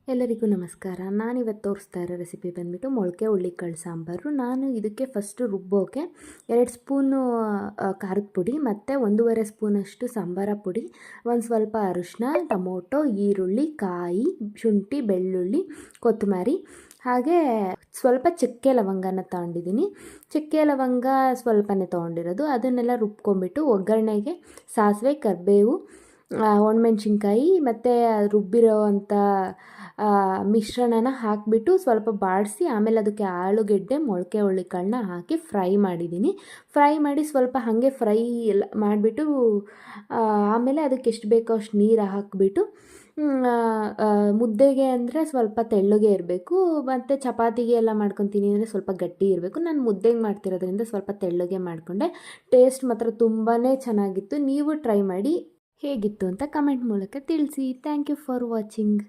ಎಲ್ಲರಿಗೂ ನಮಸ್ಕಾರ. ನಾನಿವತ್ತು ತೋರಿಸ್ತಾ ಇರೋ ರೆಸಿಪಿ ಬಂದುಬಿಟ್ಟು ಮೊಳಕೆ ಹುಳ್ಳಿಕಾಳು ಸಾಂಬಾರು. ನಾನು ಇದಕ್ಕೆ ಫಸ್ಟು ರುಬ್ಬೋಕೆ 2 ಸ್ಪೂನು ಖಾರದ ಪುಡಿ ಮತ್ತು 1.5 ಸ್ಪೂನಷ್ಟು ಸಾಂಬಾರ ಪುಡಿ, ಒಂದು ಸ್ವಲ್ಪ ಅರಿಶಿನ, ಟೊಮೊಟೊ, ಈರುಳ್ಳಿ, ಕಾಯಿ, ಶುಂಠಿ, ಬೆಳ್ಳುಳ್ಳಿ, ಕೊತ್ತಂಬರಿ, ಹಾಗೆ ಸ್ವಲ್ಪ ಚಕ್ಕೆ ಲವಂಗನ ತೊಗೊಂಡಿದ್ದೀನಿ. ಚಕ್ಕೆ ಲವಂಗ ಸ್ವಲ್ಪನೇ ತೊಗೊಂಡಿರೋದು. ಅದನ್ನೆಲ್ಲ ರುಬ್ಕೊಂಬಿಟ್ಟು ಒಗ್ಗರಣೆಗೆ ಸಾಸಿವೆ, ಕರಿಬೇವು, ಒಣಮೆಣ್ಸಿನ್ಕಾಯಿ ಮತ್ತು ರುಬ್ಬಿರೋ ಅಂಥ ಮಿಶ್ರಣನ ಹಾಕಿಬಿಟ್ಟು ಸ್ವಲ್ಪ ಬಾಡಿಸಿ ಆಮೇಲೆ ಅದಕ್ಕೆ ಆಲೂಗೆಡ್ಡೆ, ಮೊಳಕೆ ಹುಳ್ಳಿಕಾಳನ್ನ ಹಾಕಿ ಫ್ರೈ ಮಾಡಿದ್ದೀನಿ. ಫ್ರೈ ಮಾಡಿ ಸ್ವಲ್ಪ ಹಾಗೆ ಫ್ರೈ ಎಲ್ಲ ಮಾಡಿಬಿಟ್ಟು ಆಮೇಲೆ ಅದಕ್ಕೆ ಎಷ್ಟು ಬೇಕೋ ಅಷ್ಟು ನೀರು ಹಾಕಿಬಿಟ್ಟು ಮುದ್ದೆಗೆ ಅಂದರೆ ಸ್ವಲ್ಪ ತೆಳ್ಳಗೆ ಇರಬೇಕು, ಮತ್ತು ಚಪಾತಿಗೆ ಎಲ್ಲ ಮಾಡ್ಕೊತೀನಿ ಅಂದರೆ ಸ್ವಲ್ಪ ಗಟ್ಟಿ ಇರಬೇಕು. ನಾನು ಮುದ್ದೆಗೆ ಮಾಡ್ತಿರೋದ್ರಿಂದ ಸ್ವಲ್ಪ ತೆಳ್ಳಗೆ ಮಾಡಿಕೊಂಡೆ. ಟೇಸ್ಟ್ ಮಾತ್ರ ತುಂಬಾ ಚೆನ್ನಾಗಿತ್ತು. ನೀವು ಟ್ರೈ ಮಾಡಿ ಹೇಗಿತ್ತು ಅಂತ ಕಮೆಂಟ್ ಮೂಲಕ ತಿಳಿಸಿ. Thank you for watching.